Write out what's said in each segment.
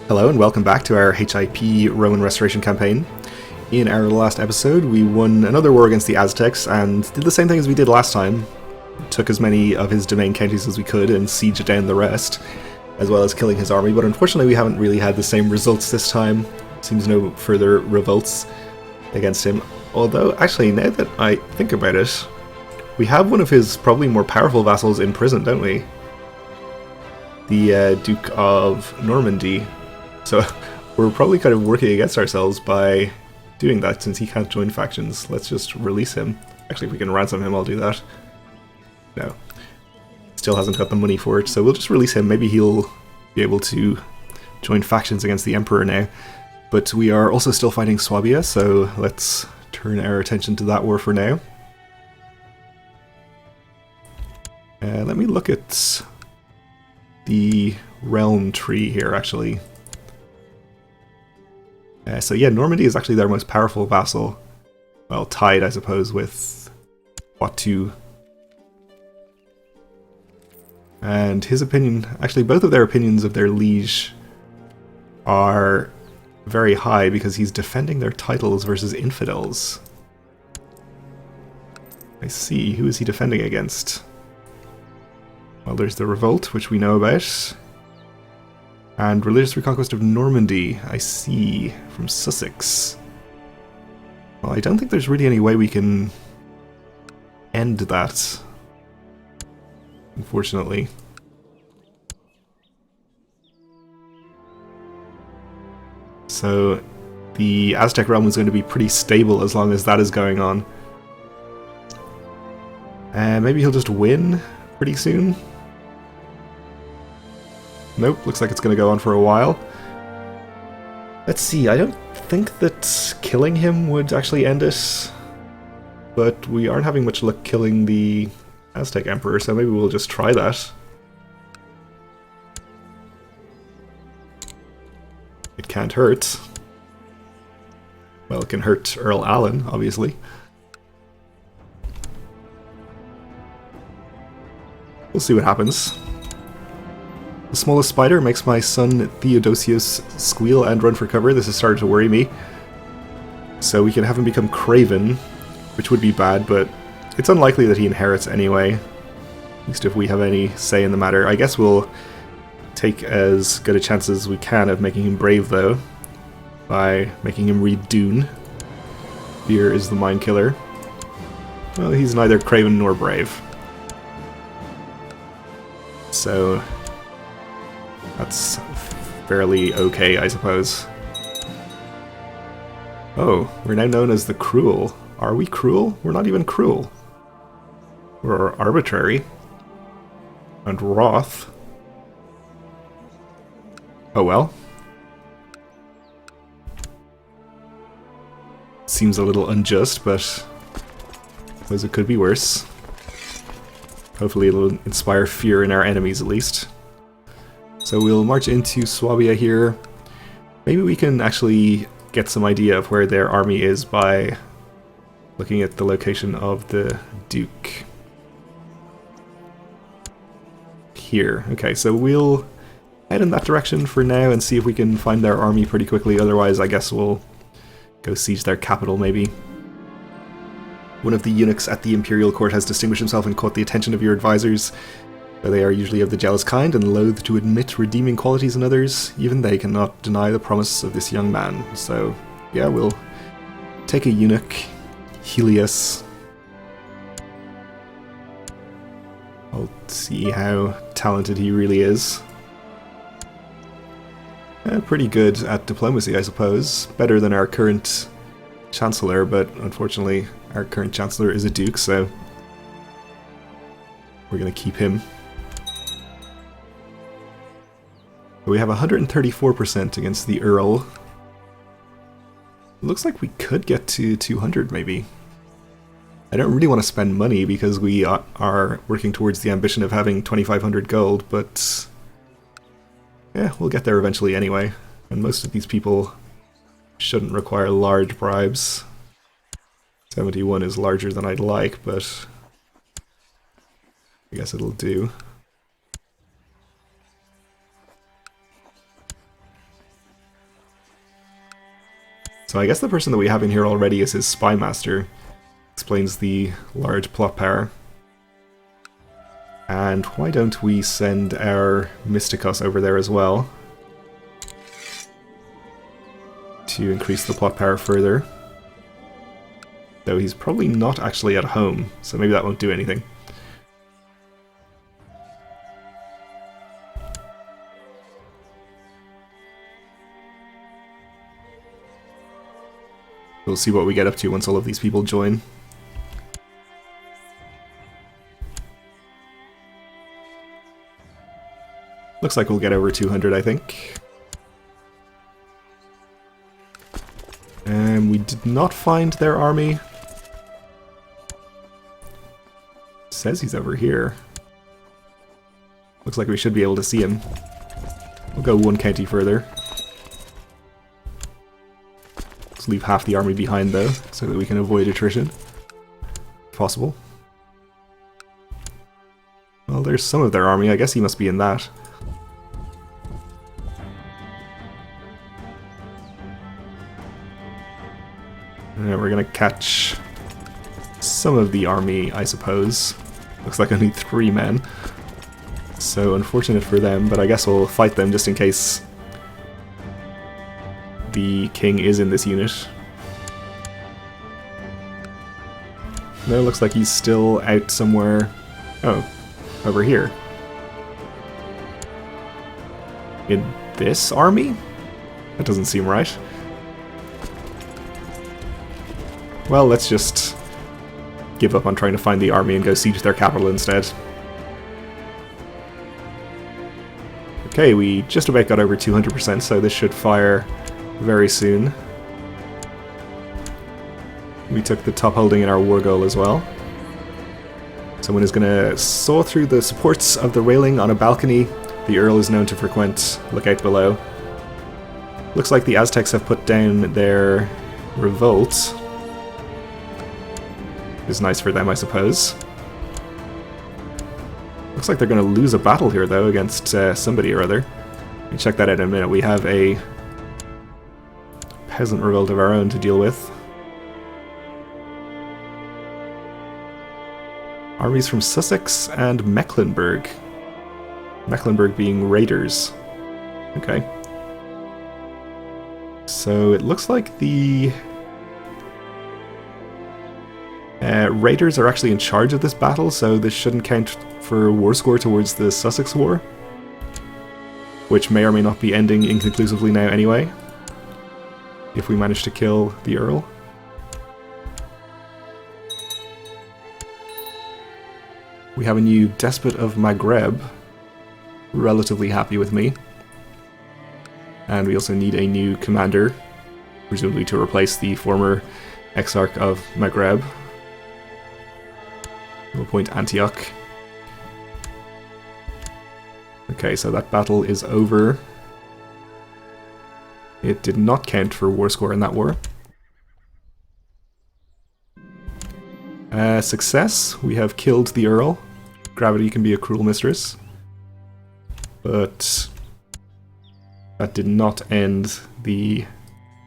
Hello and welcome back to our HIP Roman Restoration campaign. In our last episode we won another war against the Aztecs and did the same thing as we did last time. Took as many of his domain counties as we could and sieged down the rest, as well as killing his army, but unfortunately we haven't really had the same results this time. Seems no further revolts against him. Although, actually, now that I think about it, we have one of his probably more powerful vassals in prison, don't we? The Duke of Normandy. So we're probably kind of working against ourselves by doing that since he can't join factions. Let's just release him. Actually, if we can ransom him, I'll do that. No. Still hasn't got the money for it, so we'll just release him. Maybe he'll be able to join factions against the Emperor now. But we are also still fighting Swabia, so let's turn our attention to that war for now. Let me look at the realm tree here, actually. So yeah, Normandy is actually their most powerful vassal. Well, tied, I suppose, with Poitou. And his opinion, actually both of their opinions of their liege are very high because he's defending their titles versus infidels. I see, who is he defending against? Well, there's the revolt, which we know about. And religious reconquest of Normandy, I see, from Sussex. Well, I don't think there's really any way we can end that, unfortunately. So the Aztec realm is going to be pretty stable as long as that is going on. And maybe he'll just win pretty soon. Nope, looks like it's going to go on for a while. Let's see, I don't think that killing him would actually end it. But we aren't having much luck killing the Aztec Emperor, so maybe we'll just try that. It can't hurt. Well, it can hurt Earl Allen, obviously. We'll see what happens. The smallest spider makes my son Theodosius squeal and run for cover. This has started to worry me. So we can have him become Craven, which would be bad, but it's unlikely that he inherits anyway. At least if we have any say in the matter. I guess we'll take as good a chance as we can of making him brave, though, by making him read Dune. Fear is the mind killer. Well, he's neither Craven nor brave. So that's fairly okay, I suppose. Oh, we're now known as the Cruel. Are we cruel? We're not even cruel. We're arbitrary. And wroth. Oh well. Seems a little unjust, but I suppose it could be worse. Hopefully it'll inspire fear in our enemies at least. So we'll march into Swabia here. Maybe we can actually get some idea of where their army is by looking at the location of the Duke. Here. Okay, so we'll head in that direction for now and see if we can find their army pretty quickly. Otherwise, I guess we'll go siege their capital, maybe. One of the eunuchs at the imperial court has distinguished himself and caught the attention of your advisors. Though they are usually of the jealous kind and loath to admit redeeming qualities in others, even they cannot deny the promise of this young man. So, yeah, we'll take a eunuch, Helios. I'll see how talented he really is. Pretty good at diplomacy, I suppose. Better than our current Chancellor, but unfortunately our current Chancellor is a Duke, so we're going to keep him. We have 134% against the Earl. It looks like we could get to 200 maybe. I don't really want to spend money because we are working towards the ambition of having 2,500 gold, but yeah, we'll get there eventually anyway. And most of these people shouldn't require large bribes. 71 is larger than I'd like, but I guess it'll do. So I guess the person that we have in here already is his spy master. Explains the large plot power. And why don't we send our Mysticos over there as well to increase the plot power further. Though he's probably not actually at home, so maybe that won't do anything. We'll see what we get up to once all of these people join. Looks like we'll get over 200, I think. And we did not find their army. Says he's over here. Looks like we should be able to see him. We'll go one county further. Let's leave half the army behind though, so that we can avoid attrition. If possible. Well, there's some of their army. I guess he must be in that. And we're gonna catch some of the army, I suppose. Looks like only 3 men. So unfortunate for them, but I guess we'll fight them just in case the king is in this unit. No, looks like he's still out somewhere. Oh, over here. In this army? That doesn't seem right. Well, let's just give up on trying to find the army and go siege their capital instead. Okay, we just about got over 200%, so this should fire very soon. We took the top holding in our war goal as well. Someone is going to saw through the supports of the railing on a balcony the Earl is known to frequent. Look out below. Looks like the Aztecs have put down their revolt. Is nice for them, I suppose. Looks like they're going to lose a battle here, though, against somebody or other. We'll check that out in a minute. We have a peasant revolt of our own to deal with. Armies from Sussex and Mecklenburg. Mecklenburg being raiders. Okay. So it looks like the raiders are actually in charge of this battle, so this shouldn't count for war score towards the Sussex War, which may or may not be ending inconclusively now anyway, if we manage to kill the Earl. We have a new Despot of Maghreb, relatively happy with me. And we also need a new commander, presumably to replace the former Exarch of Maghreb. We'll appoint Antioch. Okay, so that battle is over. It did not count for war score in that war. Success. We have killed the Earl. Gravity can be a cruel mistress. But that did not end the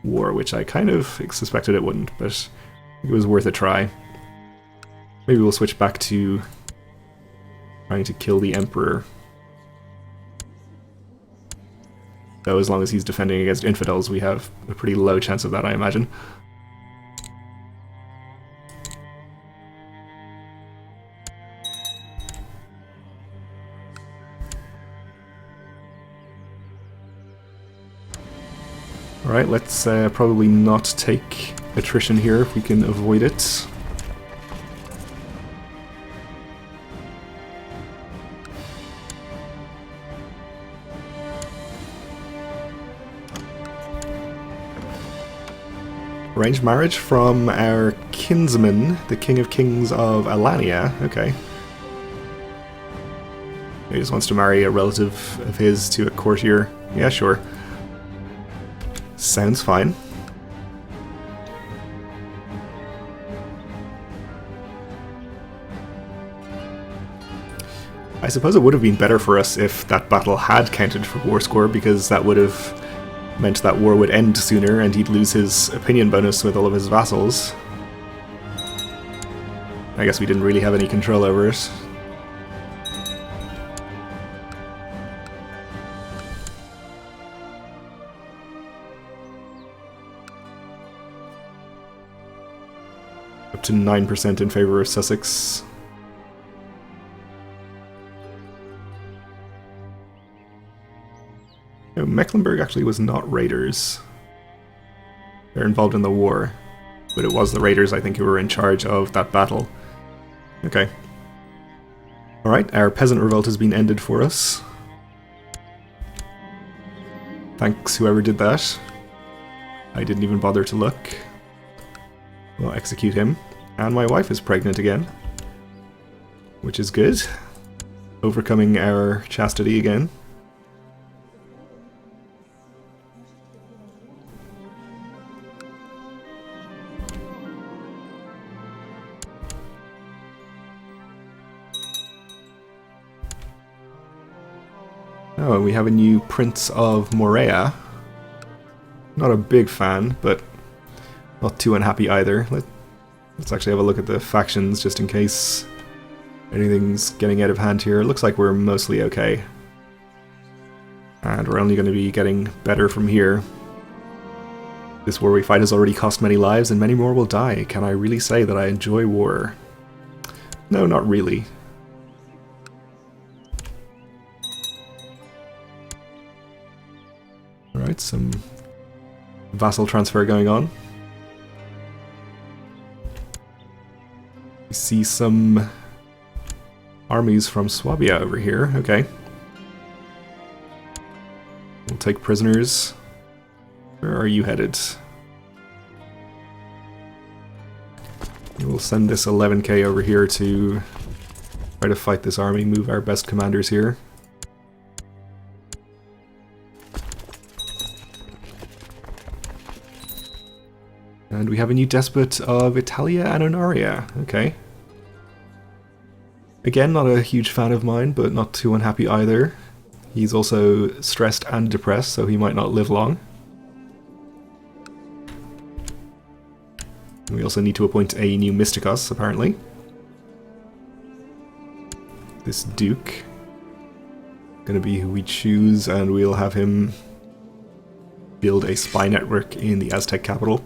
war, which I kind of suspected it wouldn't, but it was worth a try. Maybe we'll switch back to trying to kill the Emperor. Though as long as he's defending against infidels, we have a pretty low chance of that, I imagine. Alright, let's probably not take attrition here if we can avoid it. Arranged marriage from our kinsman, the King of Kings of Alania. Okay. He just wants to marry a relative of his to a courtier. Yeah, sure. Sounds fine. I suppose it would have been better for us if that battle had counted for war score, because that would have meant that war would end sooner and he'd lose his opinion bonus with all of his vassals. I guess we didn't really have any control over it. Up to 9% in favor of Sussex. No, Mecklenburg actually was not raiders. They're involved in the war. But it was the raiders, I think, who were in charge of that battle. Okay. Alright, our peasant revolt has been ended for us. Thanks, whoever did that. I didn't even bother to look. We'll execute him. And my wife is pregnant again. Which is good. Overcoming our chastity again. Oh, and we have a new Prince of Morea. Not a big fan, but not too unhappy either. Let's actually have a look at the factions, just in case anything's getting out of hand here. It looks like we're mostly okay. And we're only going to be getting better from here. This war we fight has already cost many lives, and many more will die. Can I really say that I enjoy war? No, not really. Alright, some vassal transfer going on. We see some armies from Swabia over here, okay. We'll take prisoners. Where are you headed? We'll send this 11k over here to try to fight this army, move our best commanders here. And we have a new despot of Italia and Honoria. Okay. Again, not a huge fan of mine, but not too unhappy either. He's also stressed and depressed, so he might not live long. We also need to appoint a new Mysticos, apparently. This Duke. Gonna be who we choose, and we'll have him build a spy network in the Aztec capital.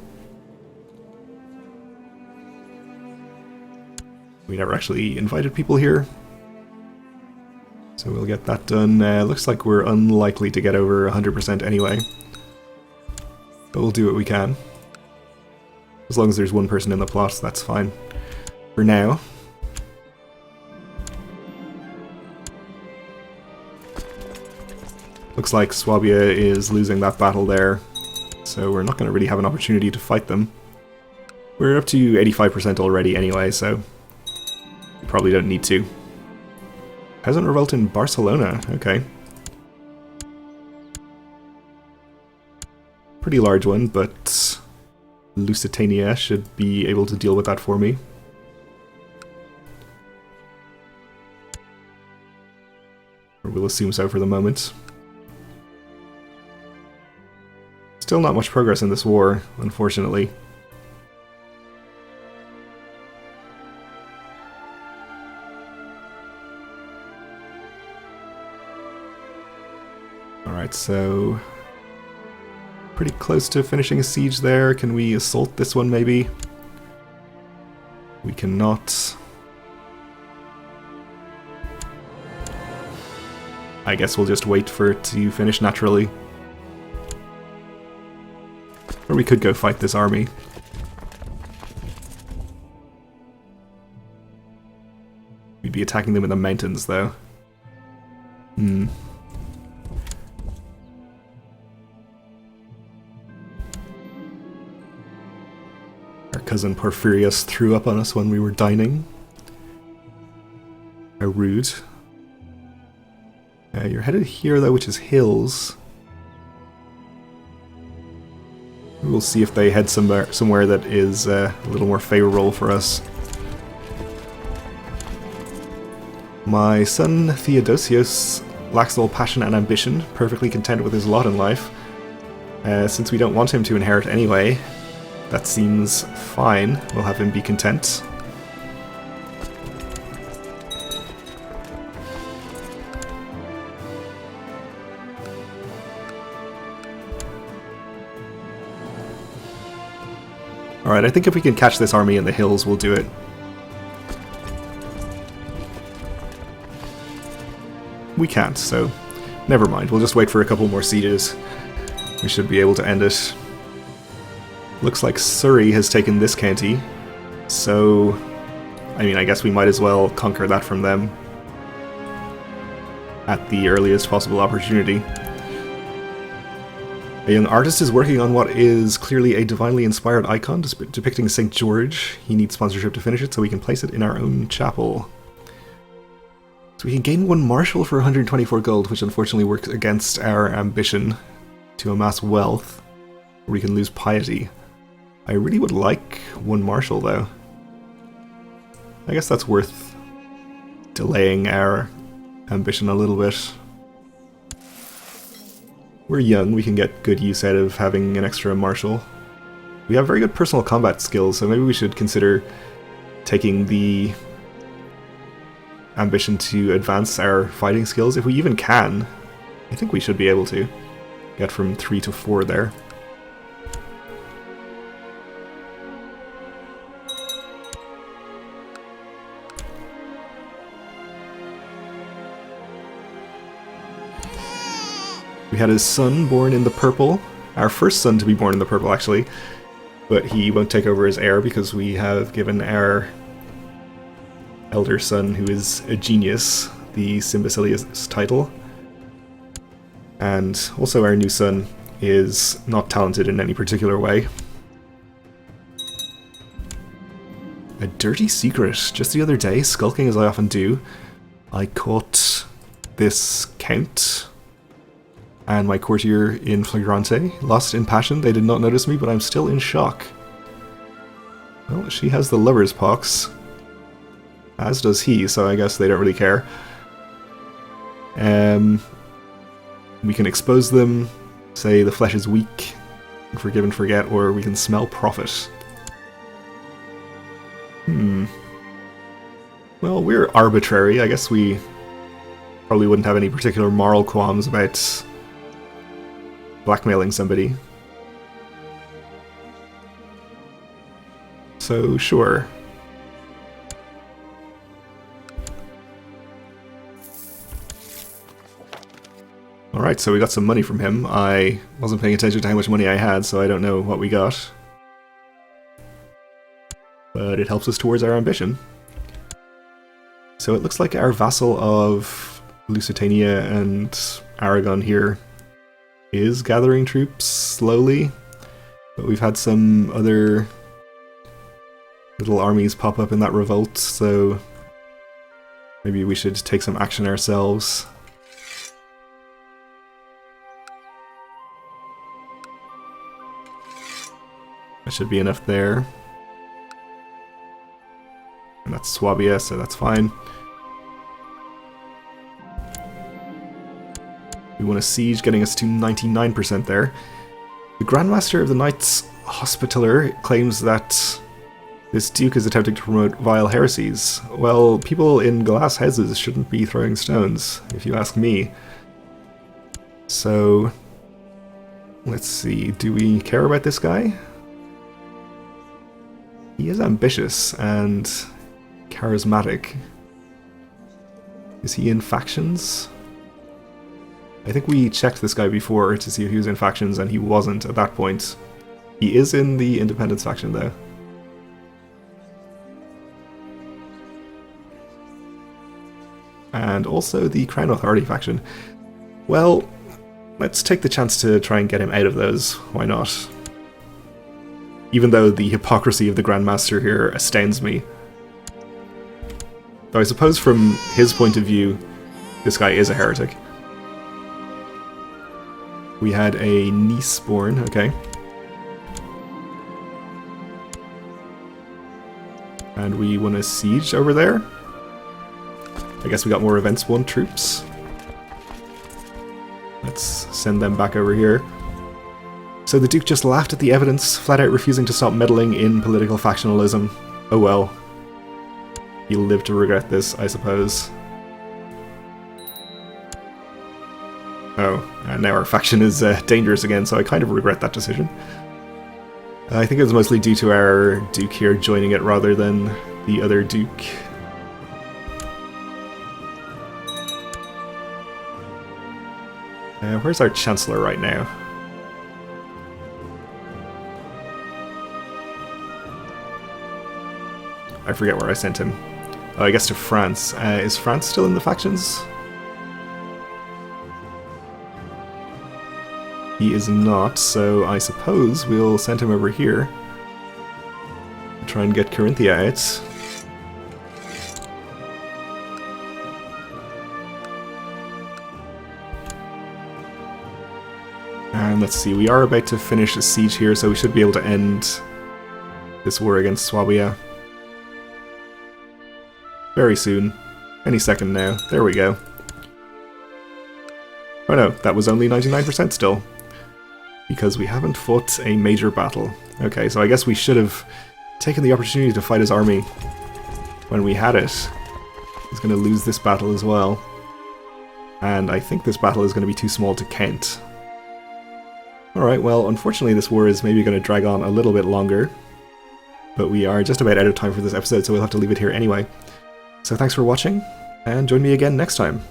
We never actually invited people here, so we'll get that done. Looks like we're unlikely to get over 100% anyway, but we'll do what we can. As long as there's one person in the plot, that's fine. For now. Looks like Swabia is losing that battle there, so we're not going to really have an opportunity to fight them. We're up to 85% already anyway, so we probably don't need to. Peasant revolt in Barcelona, okay. Pretty large one, but Lusitania should be able to deal with that for me. Or we'll assume so for the moment. Still not much progress in this war, unfortunately. Alright, so pretty close to finishing a siege there. Can we assault this one, maybe? We cannot. I guess we'll just wait for it to finish naturally. Or we could go fight this army. We'd be attacking them in the mountains, though. Cousin Porphyrius threw up on us when we were dining. How rude. You're headed here, though, which is hills. We'll see if they head somewhere that is a little more favorable for us. My son Theodosius lacks all passion and ambition, perfectly content with his lot in life. Since we don't want him to inherit anyway, that seems fine. We'll have him be content. Alright, I think if we can catch this army in the hills, we'll do it. We can't, so never mind. We'll just wait for a couple more sieges. We should be able to end it. Looks like Surrey has taken this county, so I mean, I guess we might as well conquer that from them at the earliest possible opportunity. A young artist is working on what is clearly a divinely inspired icon depicting St. George. He needs sponsorship to finish it so we can place it in our own chapel. So we can gain 1 marshal for 124 gold, which unfortunately works against our ambition to amass wealth, or we can lose piety. I really would like 1 marshal though. I guess that's worth delaying our ambition a little bit. We're young, we can get good use out of having an extra marshal. We have very good personal combat skills, so maybe we should consider taking the ambition to advance our fighting skills. If we even can, I think we should be able to get from 3 to 4 there. We had his son born in the purple, our first son to be born in the purple actually, but he won't take over as heir because we have given our elder son, who is a genius, the Symbasilius title. And also our new son is not talented in any particular way. A dirty secret. Just the other day, skulking as I often do, I caught this count and my courtier in flagrante, lost in passion. They did not notice me, but I'm still in shock. Well, she has the lover's pox, as does he, so I guess they don't really care. We can expose them, say the flesh is weak, forgive and forget, or we can smell profit. Well, we're arbitrary. I guess we probably wouldn't have any particular moral qualms about blackmailing somebody. So, sure. Alright, so we got some money from him. I wasn't paying attention to how much money I had, so I don't know what we got. But it helps us towards our ambition. So it looks like our vassal of Lusitania and Aragon here is gathering troops slowly, but we've had some other little armies pop up in that revolt, so maybe we should take some action ourselves. That should be enough there. And that's Swabia, so that's fine. We want a siege, getting us to 99% there. The Grandmaster of the Knights Hospitaller claims that this Duke is attempting to promote vile heresies. Well, people in glass houses shouldn't be throwing stones, if you ask me. So, let's see, do we care about this guy? He is ambitious and charismatic. Is he in factions? I think we checked this guy before to see if he was in factions, and he wasn't at that point. He is in the Independence faction, though. And also the Crown Authority faction. Well, let's take the chance to try and get him out of those. Why not? Even though the hypocrisy of the Grandmaster here astounds me. Though I suppose from his point of view, this guy is a heretic. We had a niece born, okay. And we won a siege over there. I guess we got more events won troops. Let's send them back over here. So the Duke just laughed at the evidence, flat out refusing to stop meddling in political factionalism. Oh well. He'll live to regret this, I suppose. Oh, and now our faction is dangerous again, so I kind of regret that decision. I think it was mostly due to our Duke here joining it rather than the other Duke. Where's our Chancellor right now? I forget where I sent him. Oh, I guess to France. Is France still in the factions? He is not, so I suppose we'll send him over here. Try and get Carinthia out. And let's see, we are about to finish a siege here, so we should be able to end this war against Swabia very soon. Any second now. There we go. Oh no, that was only 99% still. Because we haven't fought a major battle. Okay, so I guess we should have taken the opportunity to fight his army when we had it. He's going to lose this battle as well. And I think this battle is going to be too small to count. Alright, well, unfortunately this war is maybe going to drag on a little bit longer. But we are just about out of time for this episode, so we'll have to leave it here anyway. So thanks for watching, and join me again next time.